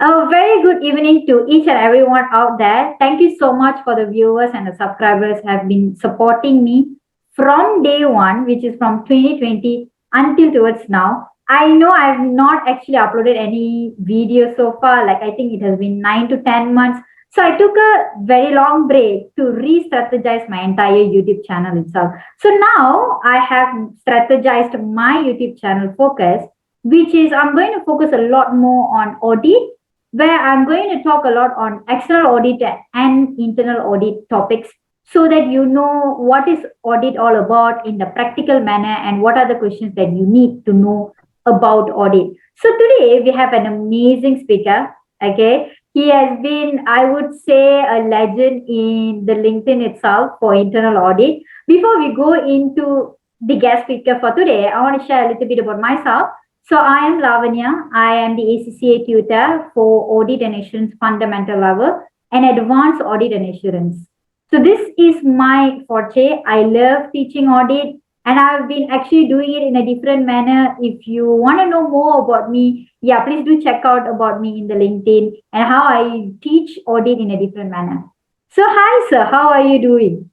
A very good evening to each and everyone out there. Thank you so much for the viewers and the subscribers who have been supporting me from day one, which is from 2020 until towards now. I know I've not actually uploaded any video so far. Like I think it has been 9 to 10 months. So I took a very long break to re-strategize my entire YouTube channel itself. So now I have strategized my YouTube channel focus, which is I'm going to focus a lot more on audit, where I'm going to talk a lot on external audit and internal audit topics so that you know what is audit all about in the practical manner and what are the questions that you need to know about audit. So today we have an amazing speaker. Okay. He has been, I would say, a legend in the LinkedIn itself for internal audit. Before we go into the guest speaker for today, I want to share a little bit about myself. So I am Lavanya. I am the ACCA tutor for audit and assurance fundamental level and advanced audit and assurance. So this is my forte. I love teaching audit and I've been actually doing it in a different manner. If you want to know more about me, yeah, please do check out about me in the LinkedIn and how I teach audit in a different manner. So hi sir, how are you doing?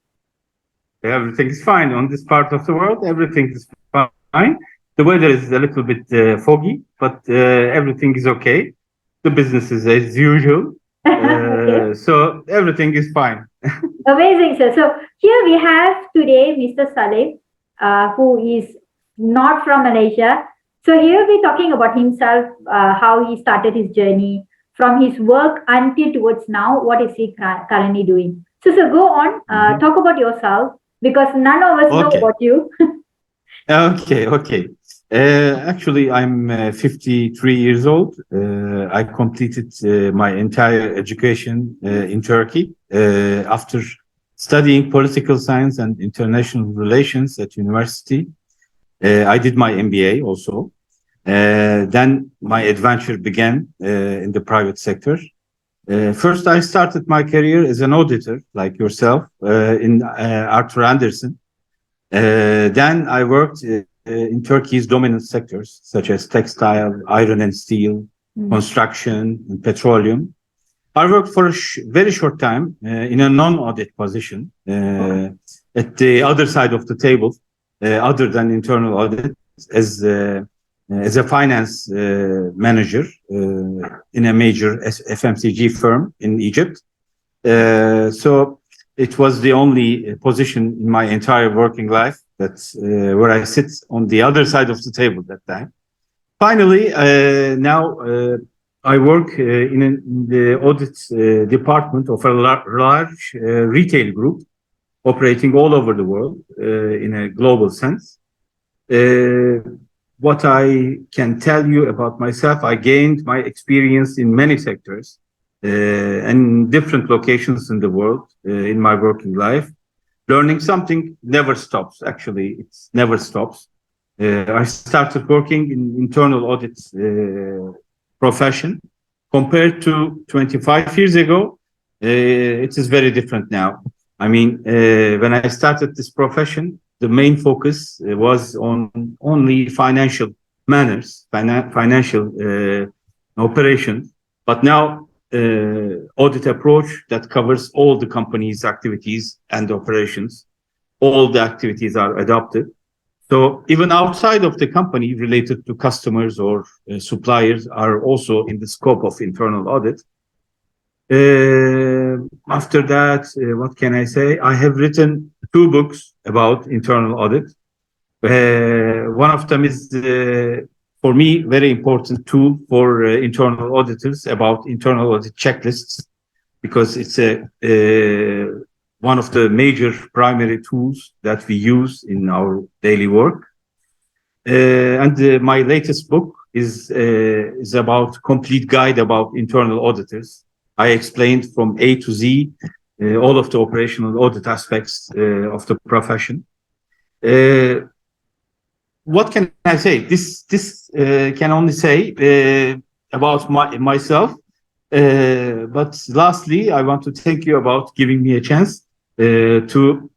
Everything is fine on this part of the world. Everything is fine. The weather is a little bit foggy, but everything is okay. The business is as usual. Okay. So everything is fine. Amazing, sir. So here we have today Mr. Salih, who is not from Malaysia. So he'll be talking about himself, how he started his journey from his work until towards now. What is he currently doing? So go on, talk about yourself because none of us know about you. Okay. Actually, I'm 53 years old. I completed my entire education in Turkey after studying political science and international relations at university. I did my MBA also. Then my adventure began in the private sector. First, I started my career as an auditor, like yourself, in Arthur Andersen. Then I worked in Turkey's dominant sectors, such as textile, iron and steel, construction, and petroleum. I worked for a very short time in a non-audit position at the other side of the table, other than internal audit, as a finance manager in a major FMCG firm in Egypt. So it was the only position in my entire working life that's where I sit on the other side of the table that time. Finally, now I work in the audit department of a large retail group operating all over the world in a global sense. What I can tell you about myself, I gained my experience in many sectors and different locations in the world in my working life. Learning something never stops, actually, it never stops. I started working in internal audit profession. Compared to 25 years ago, it is very different now. I mean, when I started this profession, the main focus was on only financial manners, financial operations. But now, audit approach that covers all the company's activities and operations. All the activities are adopted. So even outside of the company related to customers or suppliers are also in the scope of internal audit. After that, what can I say? I have written 2 books about internal audit. One of them is, for me, very important tool for internal auditors about internal audit checklists, because it's one of the major primary tools that we use in our daily work. And my latest book is about complete guide about internal auditors. I explained from A to Z all of the operational audit aspects of the profession. What can I say? This can only say about myself. But lastly, I want to thank you about giving me a chance to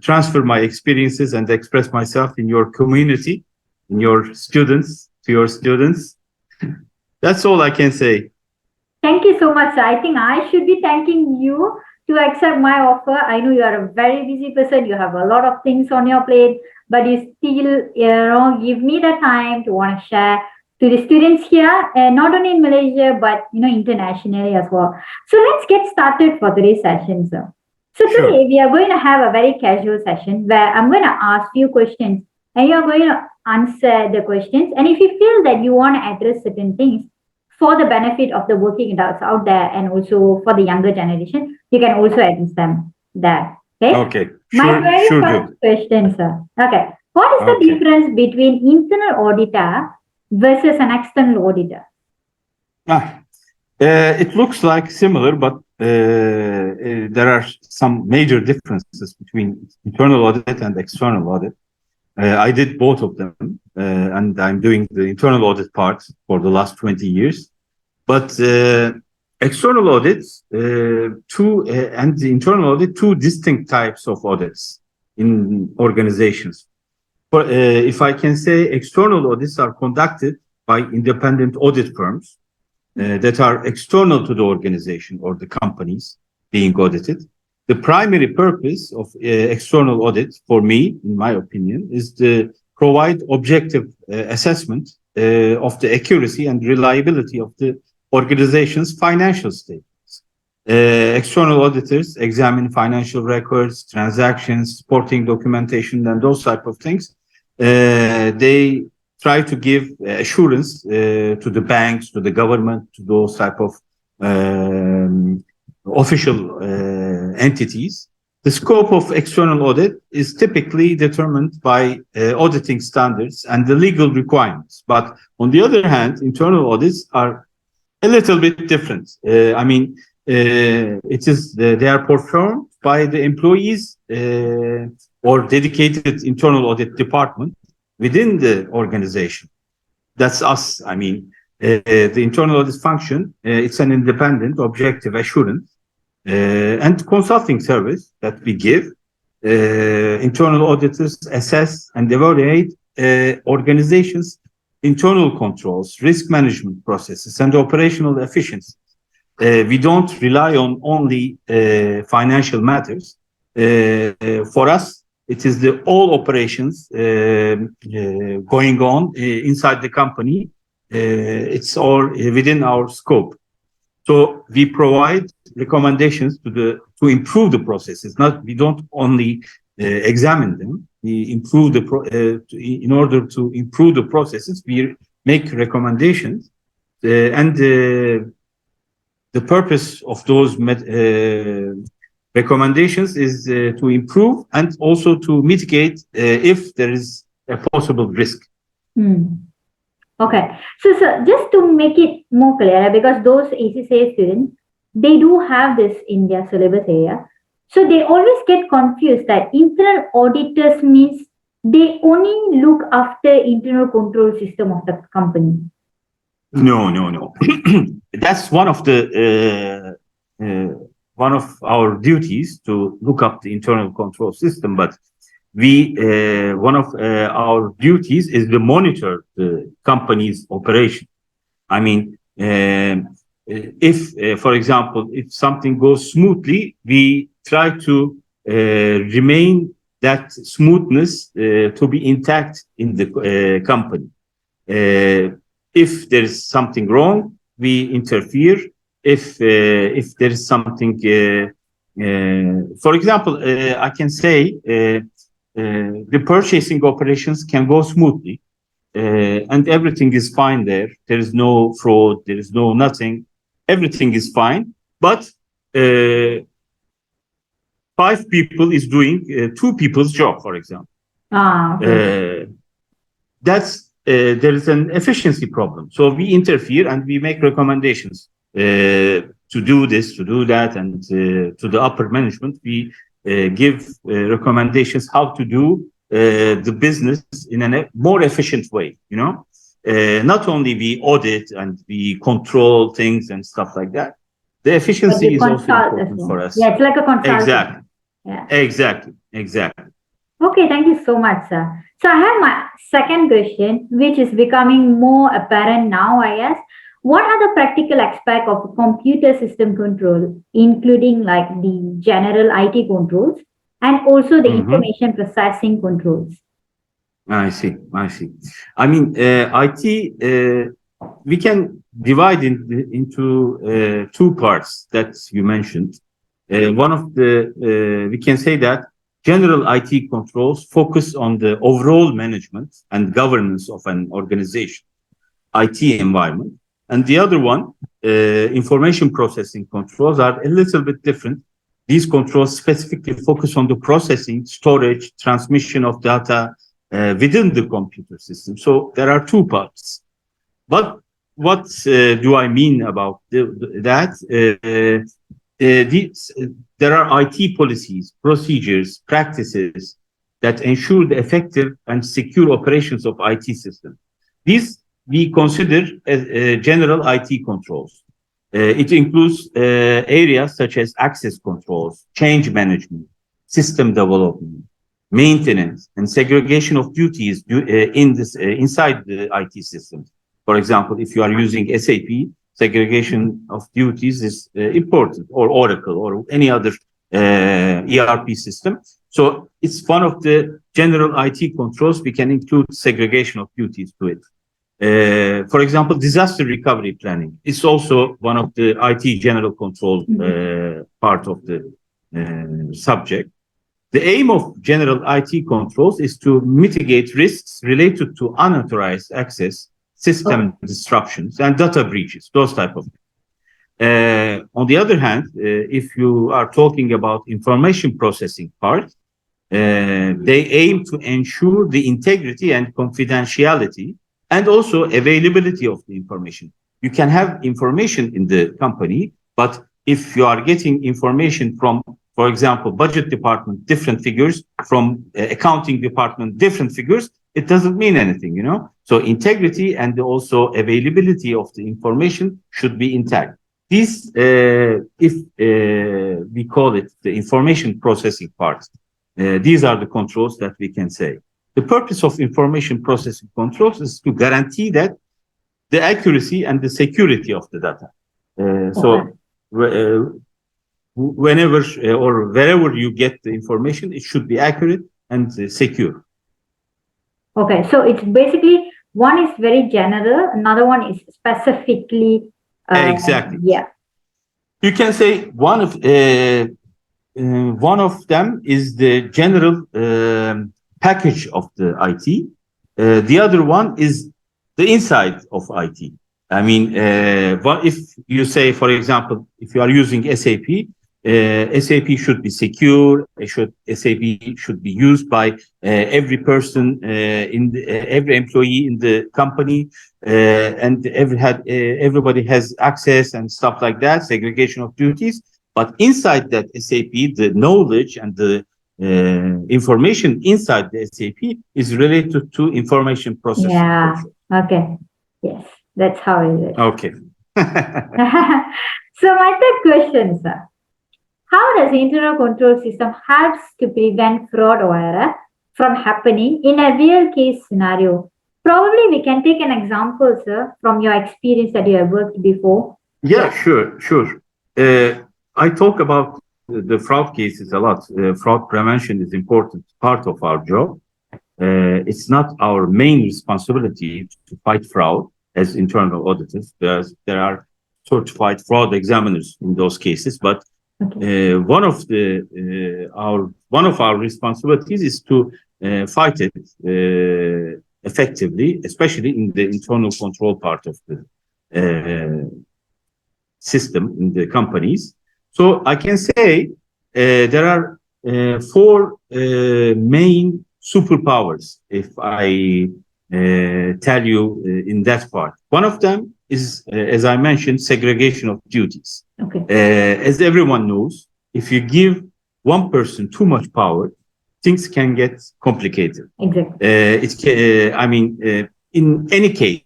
transfer my experiences and express myself in your community, in your students, to your students. That's all I can say. Thank you so much, sir. I think I should be thanking you to accept my offer. I know you are a very busy person. You have a lot of things on your plate, but you still, give me the time to want to share to the students here, and not only in Malaysia, but internationally as well. So let's get started for today's session, sir. So Sure. today we are going to have a very casual session where I'm going to ask you questions and you're going to answer the questions. And if you feel that you want to address certain things, for the benefit of the working adults out there and also for the younger generation, you can also address them there. Okay. Okay. My Sure. very Sure. first Do. question, sir. Okay. What is the Okay. difference between internal auditor versus an external auditor? Ah, it looks like similar, but there are some major differences between internal audit and external audit. I did both of them, and I'm doing the internal audit part for the last 20 years. But external audits, and the internal audit, two distinct types of audits in organizations. If I can say, external audits are conducted by independent audit firms that are external to the organization or the companies being audited. The primary purpose of external audit, for me, in my opinion, is to provide objective assessment of the accuracy and reliability of the organization's financial statements. External auditors examine financial records, transactions, supporting documentation, and those type of things. They try to give assurance to the banks, to the government, to those type of official entities. The scope of external audit is typically determined by auditing standards and the legal requirements. But on the other hand, internal audits are a little bit different. I mean, they are performed by the employees or dedicated internal audit department within the organization. That's us. I mean, the internal audit function, it's an independent, objective assurance and consulting service that we give. Internal auditors assess and evaluate organizations' internal controls, risk management processes, and operational efficiency. We don't rely on only financial matters. For us, it is the all operations going on inside the company. It's all within our scope. So we provide recommendations to improve the processes. We don't only examine them. We improve in order to improve the processes. We make recommendations, and the purpose of those recommendations is to improve and also to mitigate if there is a possible risk. Okay. So, just to make it more clear, because those ACCA students, they do have this in their syllabus area. So they always get confused that internal auditors means they only look after internal control system of the company. No. That's one of our duties to look up the internal control system, but one of our duties is to monitor the company's operation. I mean, if, for example, if something goes smoothly, we try to remain that smoothness to be intact in the company. If there is something wrong, we interfere. If there is something, for example, I can say the purchasing operations can go smoothly, and everything is fine there. There is no fraud. There is no nothing. Everything is fine. But 5 people is doing 2 people's job, for example. Okay. There is an efficiency problem. So we interfere and we make recommendations to do this, to do that, and to the upper management. We give recommendations how to do the business in a more efficient way. Not only we audit and we control things and stuff like that. The efficiency is also important for us. Yeah, it's like a consultant. Exactly. Yeah. Exactly. Okay, thank you so much, sir. So I have my second question, which is becoming more apparent now, I guess. What are the practical aspects of computer system control, including like the general IT controls and also the Mhm. information processing controls? I see. I see. I mean, IT, we can divide into two parts that you mentioned. One of the, we can say that general IT controls focus on the overall management and governance of an organization, IT environment. And the other one, information processing controls, are a little bit different. These controls specifically focus on the processing, storage, transmission of data within the computer system. So there are two parts. But what do I mean about that? There are IT policies, procedures, practices that ensure the effective and secure operations of IT systems. These we consider as general IT controls. It includes areas such as access controls, change management, system development, maintenance, and segregation of duties inside the IT systems. For example, if you are using SAP, segregation of duties is important, or Oracle, or any other ERP system. So it's one of the general IT controls. We can include segregation of duties to it. For example, disaster recovery planning is also one of the IT general control part of the subject. The aim of general IT controls is to mitigate risks related to unauthorized access, system disruptions, and data breaches, those type of things. On the other hand, if you are talking about information processing part, they aim to ensure the integrity and confidentiality and also availability of the information. You can have information in the company, but if you are getting information from, for example, budget department, different figures, from accounting department, different figures, it doesn't mean anything, you know? So integrity and also availability of the information should be intact. This, if we call it the information processing part, these are the controls that we can say. The purpose of information processing controls is to guarantee that the accuracy and the security of the data. Whenever or wherever you get the information, it should be accurate and secure. Okay, so it's basically one is very general, another one is specifically. Exactly. Yeah. You can say one of them is the general package of the IT. The other one is the inside of IT. I mean, if you say, for example, if you are using SAP, SAP should be secure. SAP should be used by every person every employee in the company, and everybody has access and stuff like that. Segregation of duties. But inside that SAP, the knowledge and the information inside the SAP is related to information processing. Yeah. Okay. Yes, that's how it is. Okay. So my third question, sir. How does the internal control system helps to prevent fraud or error from happening in a real case scenario? Probably we can take an example, sir, from your experience that you have worked before. Yeah, sure. I talk about the fraud cases a lot. Fraud prevention is important part of our job. It's not our main responsibility to fight fraud as internal auditors. There are certified fraud examiners in those cases, but one of our responsibilities is to fight it effectively, especially in the internal control part of the system in the companies. So I can say there are four main superpowers, if I tell you in that part. One of them is, as I mentioned, segregation of duties. Okay. As everyone knows, if you give one person too much power, things can get complicated. Exactly. In any case,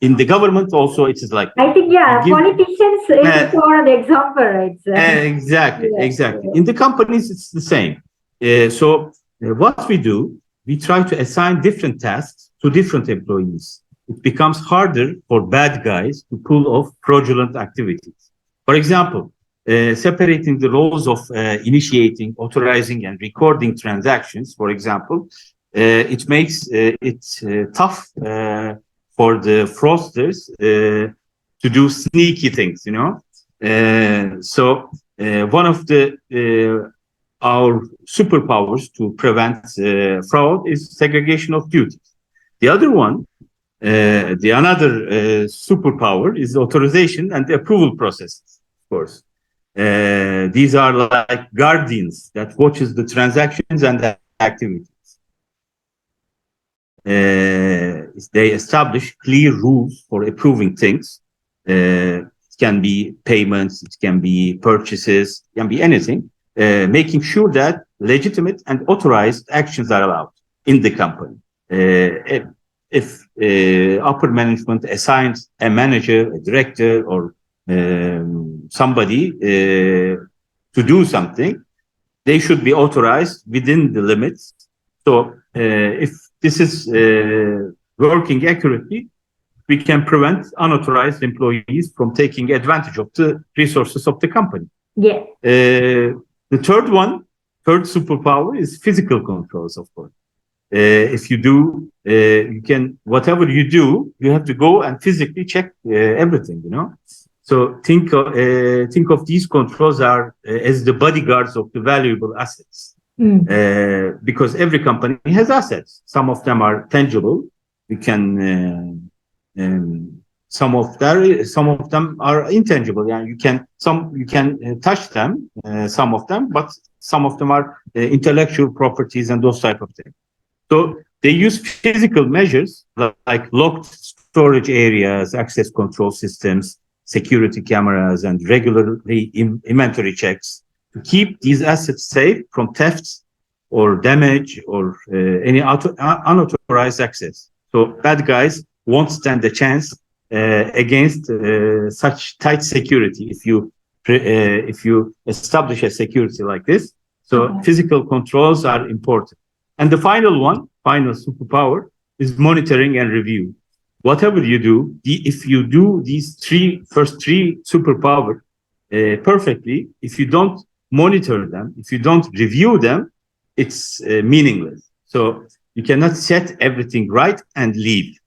in the government also it is like that. I think, politicians is one of the example, right? Exactly. In the companies, it's the same. So what we do, we try to assign different tasks to different employees. it becomes harder for bad guys to pull off fraudulent activities. For example, separating the roles of initiating, authorizing, and recording transactions, for example, it makes it tough for the fraudsters to do sneaky things, you know. So one of the our superpowers to prevent fraud is segregation of duties. The other one, the another superpower is authorization and approval processes, of course. These are like guardians that watches the transactions and the activities. They establish clear rules for approving things. It can be payments, it can be purchases, it can be anything, making sure that legitimate and authorized actions are allowed in the company. If upper management assigns a manager, a director, or somebody to do something, they should be authorized within the limits. So if this is working accurately, we can prevent unauthorized employees from taking advantage of the resources of the company. Yeah. The third superpower is physical controls, of course. If you do, you can, whatever you do, you have to go and physically check everything, you know. So think of these controls are as the bodyguards of the valuable assets. Because every company has assets. Some of them are tangible. You can, some of them are intangible. Yeah, you can touch them, some of them, but some of them are intellectual properties and those type of things. So they use physical measures like locked storage areas, access control systems, security cameras, and regularly inventory checks to keep these assets safe from thefts or damage or any unauthorized access. So bad guys won't stand a chance against such tight security if you establish a security like this. So physical controls are important. And the final superpower is monitoring and review. Whatever you do, if you do these first three superpower perfectly, if you don't monitor them, if you don't review them, it's meaningless. So you cannot set everything right and leave.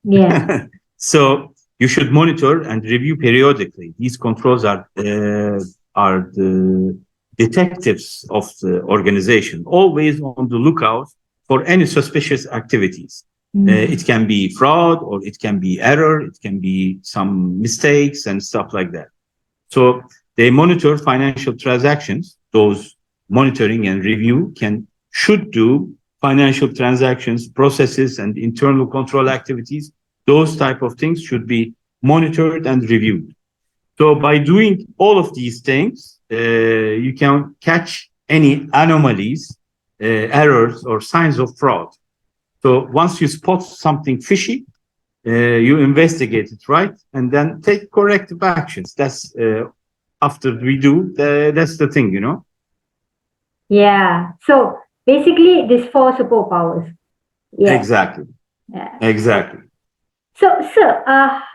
Yeah. So you should monitor and review periodically. These controls are the detectives of the organization, always on the lookout for any suspicious activities. It can be fraud, or it can be error, it can be some mistakes and stuff like that. So they monitor financial transactions. Those monitoring and review should do financial transactions, processes, and internal control activities. Those type of things should be monitored and reviewed. So by doing all of these things, you can catch any anomalies, errors, or signs of fraud. So once you spot something fishy, you investigate it, right? And then take corrective actions. That's after we do, that's the thing, you know? Yeah. So basically, these four superpowers. Yeah. Exactly. Yeah. Exactly. So, sir,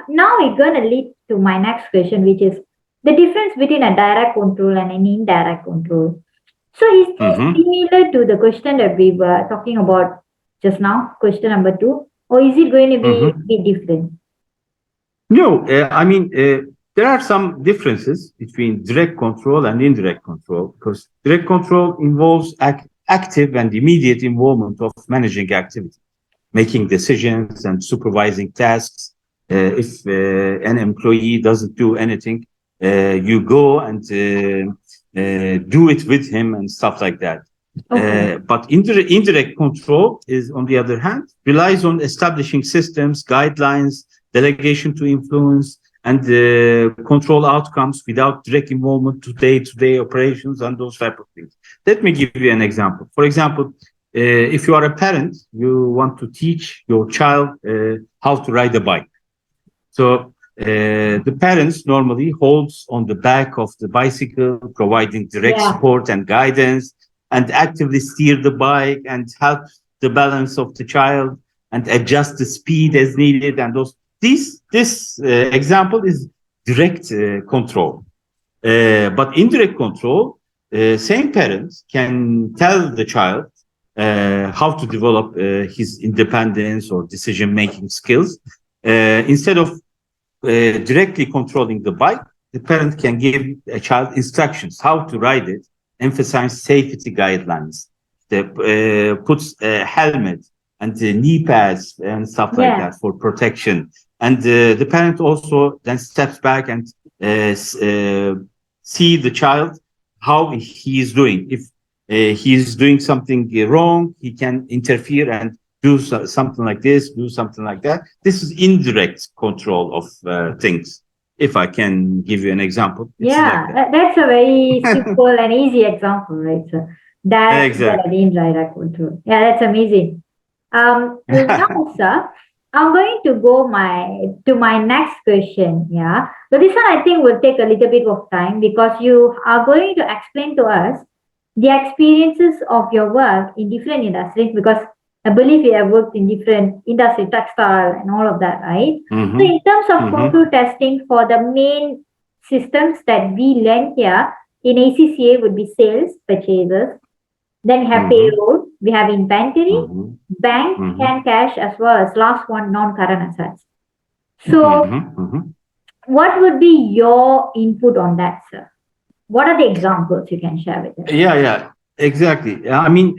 now we're going to lead to my next question, which is the difference between a direct control and an indirect control. So, is this similar to the question that we were talking about just now, question number 2, or is it going to be a bit different? No, there are some differences between direct control and indirect control, because direct control involves active and immediate involvement of managing activity, making decisions and supervising tasks. If an employee doesn't do anything, you go and do it with him and stuff like that. But indirect control is, on the other hand, relies on establishing systems, guidelines, delegation to influence, and control outcomes without direct involvement to day-to-day operations and those type of things. Let me give you an example. For example, if you are a parent, you want to teach your child how to ride a bike. So the parents normally holds on the back of the bicycle, providing direct support and guidance, and actively steer the bike and help the balance of the child and adjust the speed as needed. And this example is direct control. But indirect control, same parents can tell the child how to develop his independence or decision-making skills. Instead of directly controlling the bike, the parent can give a child instructions how to ride it, emphasize safety guidelines, puts a helmet and the knee pads and stuff like that for protection. And the parent also then steps back and see the child how he is doing. If he is doing something wrong, he can interfere and do something like this, do something like that. This is indirect control of things. If I can give you an example. Yeah, like that's a very simple and easy example, right? So that's exactly. Indirect control. Yeah, that's amazing. Now, sir, I'm going to go to my next question. Yeah, so this one I think will take a little bit of time because you are going to explain to us the experiences of your work in different industries, because I believe you have worked in different industry, textile and all of that, right? So in terms of control testing for the main systems that we learn here in ACCA would be sales, purchases, then we have payroll, we have inventory, bank and cash, as well as last one, non-current assets. So what would be your input on that, sir? What are the examples you can share with us? Yeah, exactly. I mean,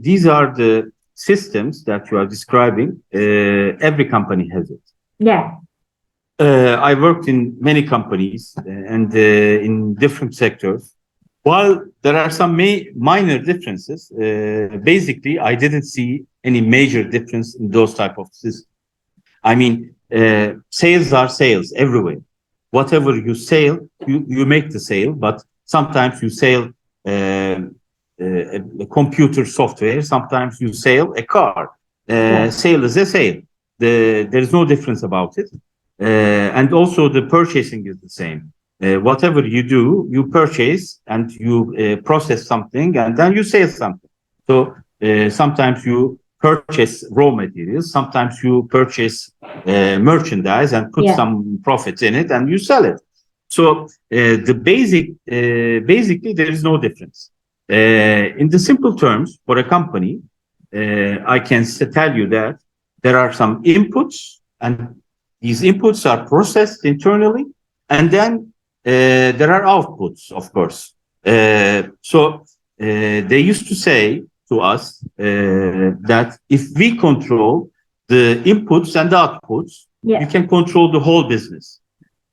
these are the systems that you are describing. Every company has it. Yeah. I worked in many companies and in different sectors. While there are some minor differences, basically, I didn't see any major difference in those type of systems. I mean, sales are sales everywhere. Whatever you sell, you make the sale, but sometimes you sell a computer software, sometimes you sell a car. Sale is a sale. There's no difference about it. And also the purchasing is the same. Whatever you do, you purchase and you process something and then you sell something. So sometimes you purchase raw materials, sometimes you purchase merchandise and put some profit in it and you sell it. So basically there is no difference. In the simple terms, for a company, I can tell you that there are some inputs, and these inputs are processed internally, and then there are outputs, of course. So they used to say to us that if we control the inputs and the outputs, you can control the whole business.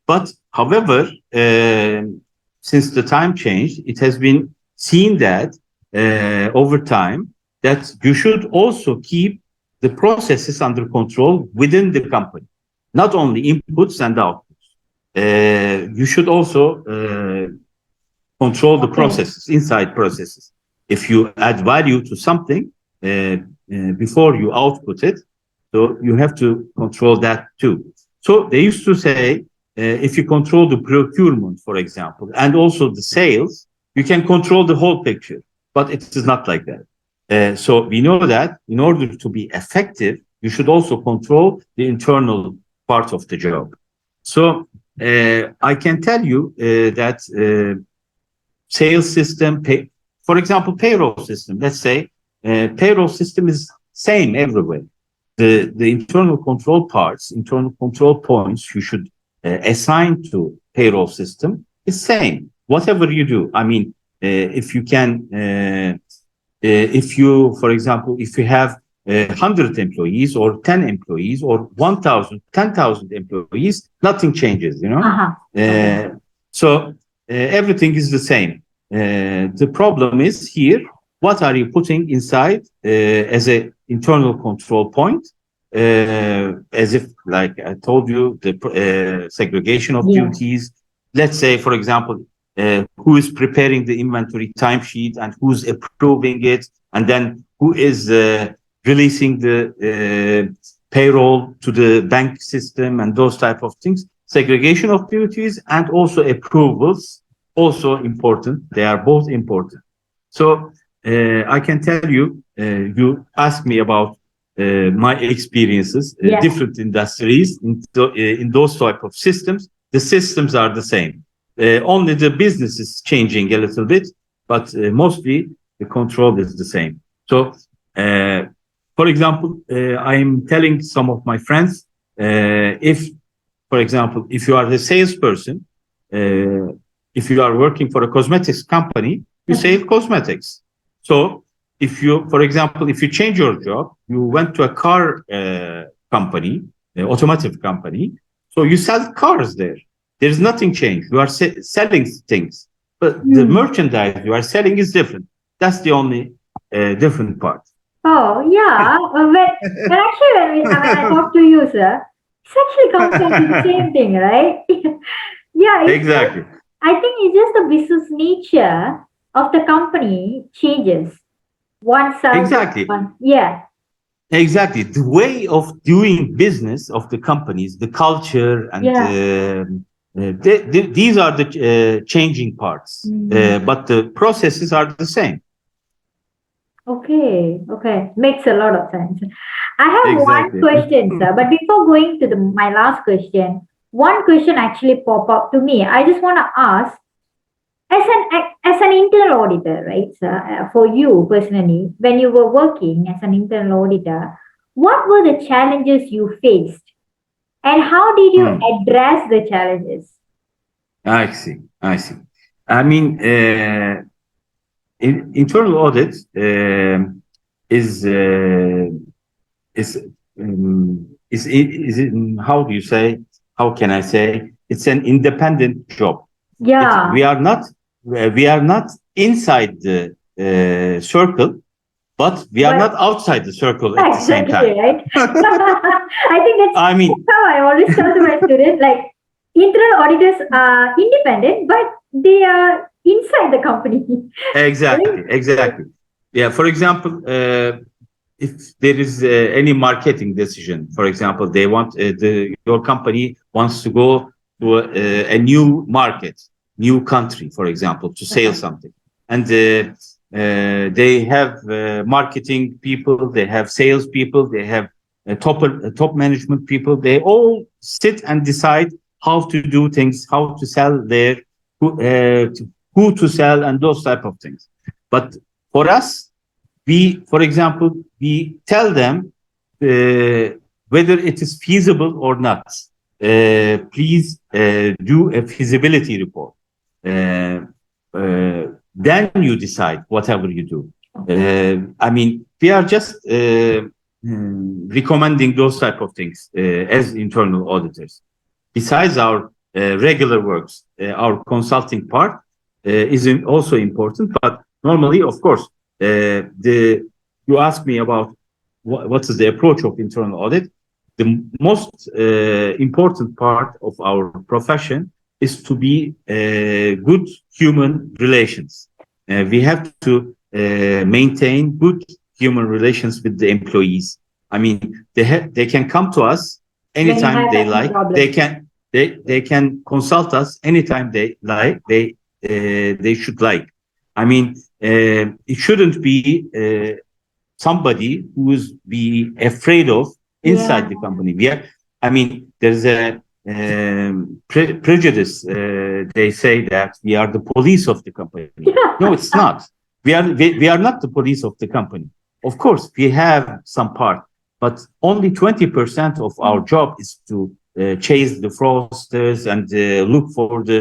But however, since the time changed, it has been seen that over time that you should also keep the processes under control within the company, not only inputs and outputs. You should also control the processes, inside processes. If you add value to something before you output it, so you have to control that too. So they used to say, if you control the procurement, for example, and also the sales, you can control the whole picture. But it is not like that. So we know that in order to be effective, you should also control the internal part of the job. So I can tell you that sales system, for example, payroll system, let's say payroll system is same everywhere. The internal control parts, internal control points you should assign to payroll system is same. Whatever you do, I mean, if you can, if you, for example, if you have 100 employees or 10 employees or 1,000, 10,000 employees, nothing changes, you know? So everything is the same. The problem is here, what are you putting inside as an internal control point? As if, like I told you, the segregation of duties. Let's say, for example, who is preparing the inventory timesheet and who's approving it, and then who is releasing the payroll to the bank system and those type of things. Segregation of duties and also approvals, also important. They are both important. So I can tell you, you asked me about my experiences, Yeah. different industries in those type of systems. The systems are the same. Only the business is changing a little bit, but mostly the control is the same. So, for example, I'm telling some of my friends, if, for example, if you are a salesperson, if you are working for a cosmetics company, you sell cosmetics. So if you, for example, if you change your job, you went to a car company, automotive company, so you sell cars there. There's nothing changed. You are selling things, but the merchandise you are selling is different. That's the only different part. Oh, yeah. But actually, when I talk to you, sir, it's actually comes down to the same thing, right? Yeah, it's just, Exactly. I think it's just the business nature of the company changes. One side, Exactly. one, yeah, Exactly. The way of doing business of the companies, the culture, and yeah. these are the changing parts, Mm. but the processes are the same. Okay, okay. Makes a lot of sense. I have one Exactly. question, sir, but before going to my last question, one question actually pop up to me. I just want to ask, as an internal auditor, right, sir, for you personally, when you were working as an internal auditor, what were the challenges you faced, and how did you Hmm. address the challenges? I see. I see. I mean, internal audit is is how do you say? How can I say? It's an independent job. Yeah, We are not inside the circle, but we are but not outside the circle at the same exactly, time. right? I think I that's mean, how I always tell to my students, like, internal auditors are independent, but they are inside the company. exactly, exactly. Yeah. For example, if there is any marketing decision, for example, they want your company wants to go to a new market, new country, for example, to sell Okay. something, and they have marketing people, they have sales people, they have top management people. They all sit and decide how to do things, how to sell their who to sell, and those type of things. But for us, for example, we tell them whether it is feasible or not. Please do a feasibility report. Uh, then you decide whatever you do. I mean, we are just recommending those type of things as internal auditors. Besides our regular works, our consulting part is also important. But normally, of course, the you ask me about what is the approach of internal audit. The most important part of our profession is to be good human relations. We have to maintain good human relations with the employees. I mean, they can come to us When you anytime have they any like. problem. They can consult us anytime they like. They should like. I mean, it shouldn't be somebody who is be afraid of Yeah, inside the company. I mean, there's a prejudice. They say that we are the police of the company. No, it's not. We are not the police of the company. Of course, we have some part, but only 20% of our job is to chase the fraudsters and look for the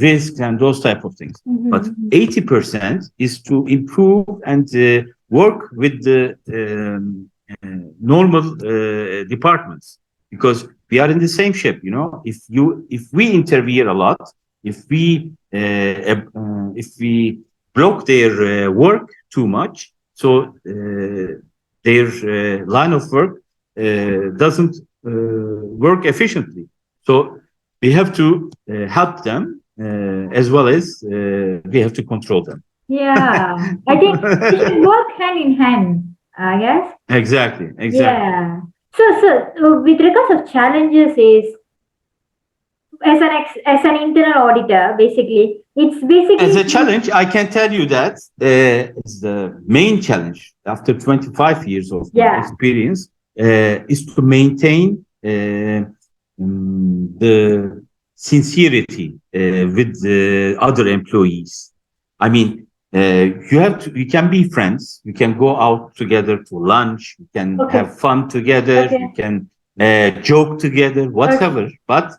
risks and those type of things. But Mhm. 80% is to improve and work with the normal departments, because we are in the same ship. You know, if we interfere a lot, if we block their work too much, so their line of work doesn't work efficiently. So we have to help them as well as we have to control them. Yeah. I think it should work hand in hand, I guess. Exactly, exactly. Yeah. So, with regards of challenges is, as an internal auditor, basically, it's As basically a challenge, I can tell you that it's the main challenge after 25 years of my yeah. experience is to maintain the sincerity with the other employees. I mean, you can be friends, you can go out together to lunch, you can Okay. have fun together, you Okay. can joke together, Okay. whatever. But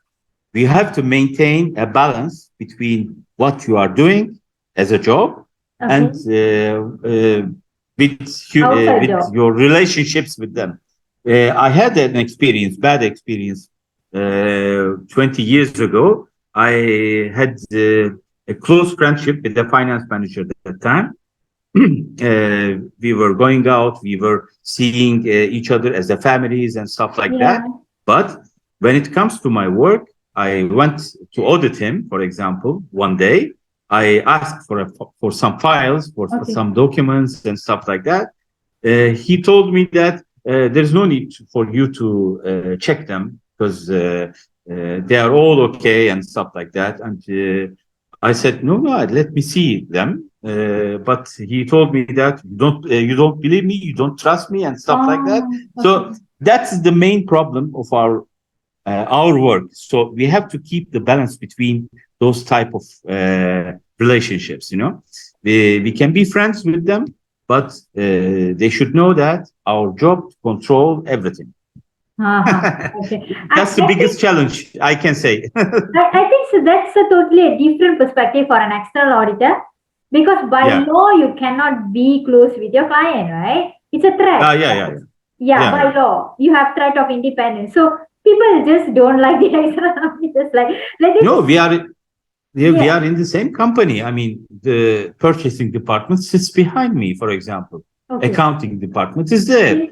we have to maintain a balance between what you are doing as a job and Okay. with Outside job. your relationships with them. I had an experience, bad experience, 20 years ago. I had a close friendship with the finance manager at that time. We were going out, we were seeing each other as a families and stuff like Yeah. that. But when it comes to my work, I went to audit him, for example, one day. I asked for some files, for Okay. some documents and stuff like that. He told me that there's no need for you to check them because they are all okay and stuff like that. And I said, no, no, let me see them. But he told me that you don't believe me, you don't trust me, and stuff like that. Oh, So okay. that's the main problem of our work. So we have to keep the balance between those type of relationships. You know, we can be friends with them, but they should know that our job to control everything. Uh-huh. Okay. That's the I think biggest challenge I can say. I think so that's a totally a different perspective for an external auditor because by Yeah. law you cannot be close with your client, right? It's a threat. Yeah, yeah, yeah. Yeah, Yeah, by yeah. law you have threat of independence. So people just don't like the external auditors. Like this No, is we yeah. are in the same company. I mean, the purchasing department sits behind me, for example. Okay. Accounting department is there.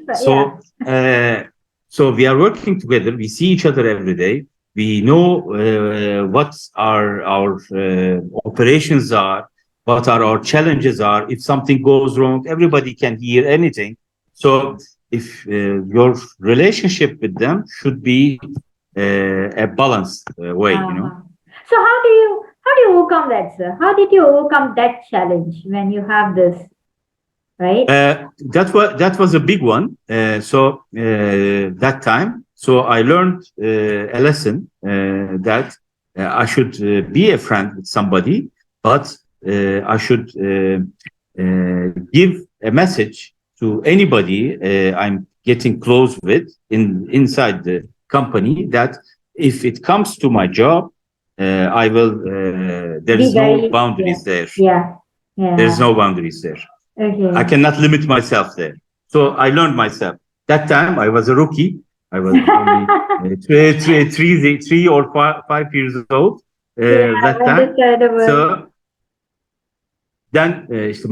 Yeah. So we are working together. We see each other every day. We know what our operations are, what are our challenges are. If something goes wrong, everybody can hear anything. So if your relationship with them should be a balanced way, you know. Uh-huh. So how do you overcome that, sir? How did you overcome that challenge when you have this, right? That was a big one. That time, so I learned a lesson that I should be a friend with somebody, but I should give a message to anybody I'm getting close with inside the company that if it comes to my job, I will. There Be is no very yeah. boundaries there. Yeah. There is Yeah. no boundaries there. I Okay. cannot limit myself there. So I learned myself. That time I was a rookie. I was only three or 5 years old Yeah, that time. understandable. So then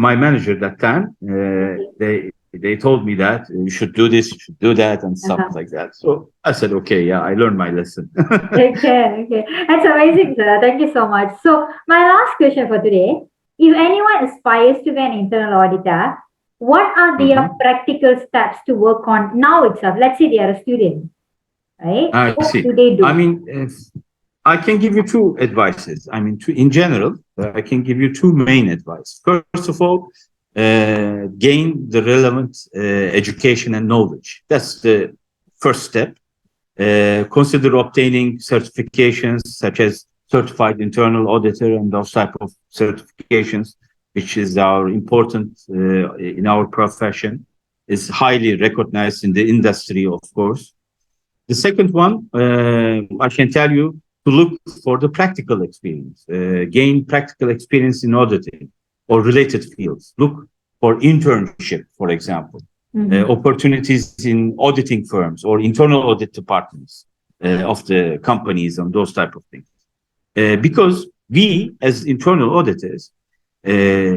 my manager that time, Okay. they told me that you should do this, you should do that, and stuff Uh-huh. like that. So I said, okay, yeah, I learned my lesson. Okay, okay. That's amazing, sir. Thank you so much. So, my last question for today, if anyone aspires to be an internal auditor, what are their Mhm. practical steps to work on now itself? Let's say they are a student, right? I What see. do they I do? mean, I can give you two advices. I mean, in general, I can give you two main advice. First of all, gain the relevant education and knowledge. That's the first step. Consider obtaining certifications such as certified internal auditor and those type of certifications, which is our important in our profession, is highly recognized in the industry, of course. The second one, I can tell you to look for the practical experience, gain practical experience in auditing or related fields. Look for internship, for example, Mhm. opportunities in auditing firms or internal audit departments of the companies and those type of things. Because we, as internal auditors, uh,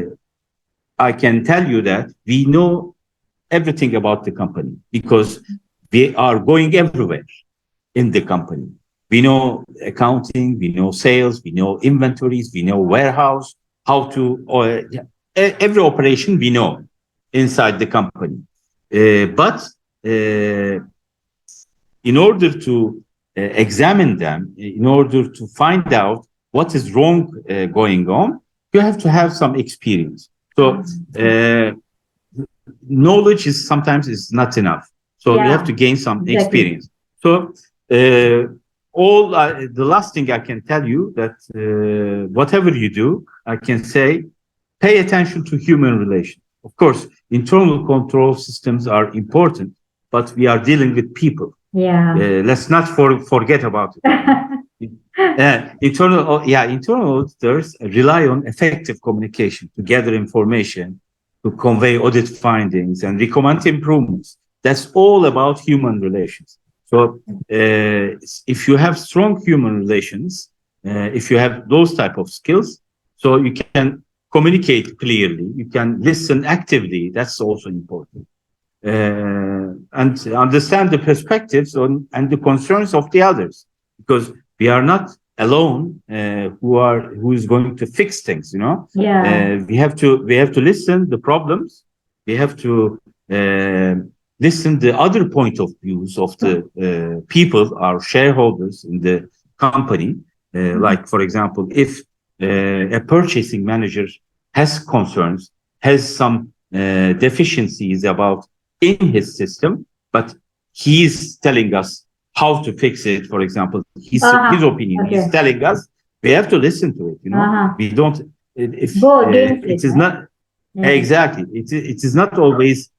I can tell you that we know everything about the company because we are going everywhere in the company. We know accounting, we know sales, we know inventories, we know warehouse, how to, every operation we know inside the company. But in order to examine them in order to find out what is wrong going on, you have to have some experience. So knowledge is sometimes is not enough. So you have to gain some experience. So the last thing I can tell you that whatever you do, I can say, pay attention to human relations. Of course, internal control systems are important, but we are dealing with people. Let's not forget about it. Internal auditors rely on effective communication to gather information, to convey audit findings and recommend improvements. That's all about human relations. So if you have strong human relations, if you have those type of skills, so you can communicate clearly, you can listen actively. That's also important. And understand the perspectives and the concerns of the others, because we are not alone who is going to fix things, we have to listen the problems, we have to listen the other point of views of the people, our shareholders in the company. Like, for example, if a purchasing manager has concerns, has some deficiencies about in his system, but he's telling us how to fix it. For example, his opinion, he's telling us, we have to listen to it. We don't, if it is not exactly, it is not always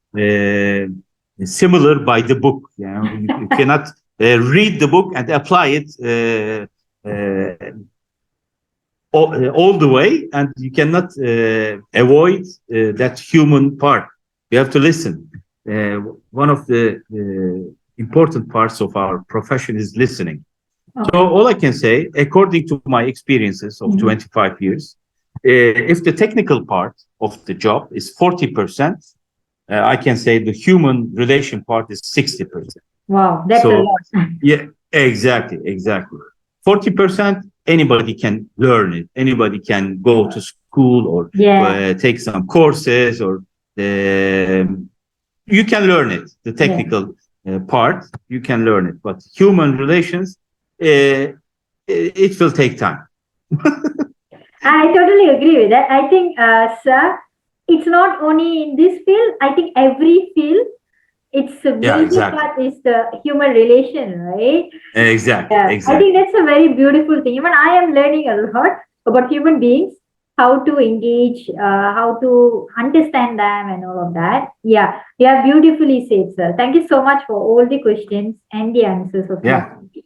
similar by the book. You cannot read the book and apply it all the way, and you cannot avoid that human part. You have to listen. One of the important parts of our profession is listening. So all I can say, according to my experiences of 25 years, if the technical part of the job is 40%, I can say the human relation part is 60%. Wow, that's a lot. Yeah, exactly. 40%, anybody can learn it. Anybody can go to school or take some courses, or you can learn it. The technical part, you can learn it. But human relations, it will take time. I totally agree with that. I think, sir, it's not only in this field. I think every field, it's a major part is the human relation, right? Exactly. I think that's a very beautiful thing. Even I am learning a lot about human beings, how to engage, how to understand them, and all of that. Yeah, you have beautifully said, sir. Thank you so much for all the questions and the answers.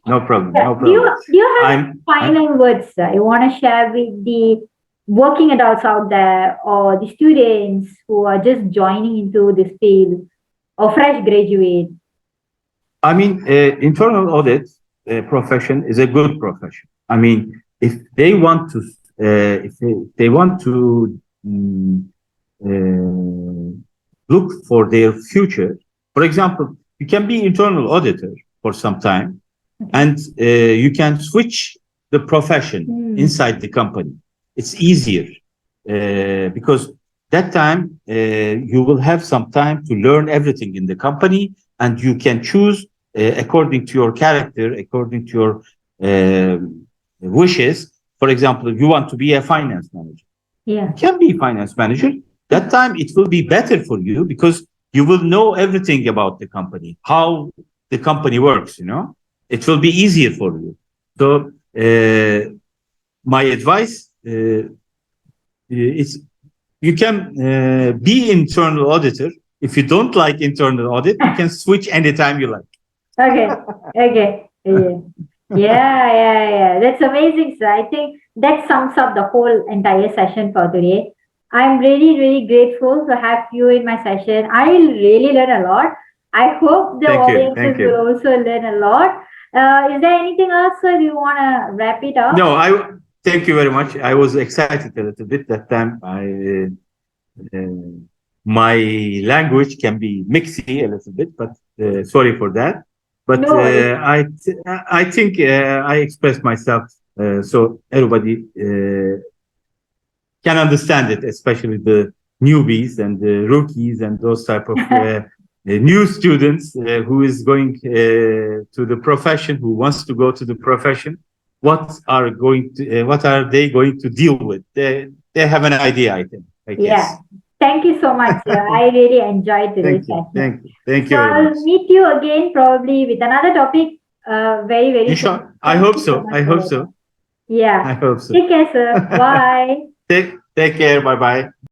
No problem. Do you have final words, sir, you want to share with the working adults out there, or the students who are just joining into this field, or fresh graduate? I mean, internal audit profession is a good profession. I mean, if they want to, look for their future, for example, you can be internal auditor for some time, and you can switch the profession inside the company. It's easier because that time you will have some time to learn everything in the company, and you can choose according to your character, according to your wishes. For example, if you want to be a finance manager, you can be finance manager. That time it will be better for you because you will know everything about the company, how the company works, it will be easier for you. So my advice is you can be internal auditor. If you don't like internal audit, you can switch anytime you like. Okay. Yeah. That's amazing, sir. I think that sums up the whole entire session for today. I'm really, really grateful to have you in my session. I really learned a lot. I hope the audiences will also learn a lot. Is there anything else, sir? Do you want to wrap it up? No, thank you very much. I was excited a little bit that time. My language can be mixy a little bit, but sorry for that. But I think I expressed myself so everybody can understand it, especially the newbies and the rookies and those type of new students who is going to the profession, who wants to go to the profession, what are they going to deal with? They have an idea, I think. I Yeah. guess. Thank you so much, sir. I really enjoyed today's Thank you. session. Thank So you very much. I'll meet you again probably with another topic very, very soon. Inshallah. I Thank hope you so so. much I for hope your time. so. Yeah. I hope so. Take care, sir. Bye. Take care. Bye bye.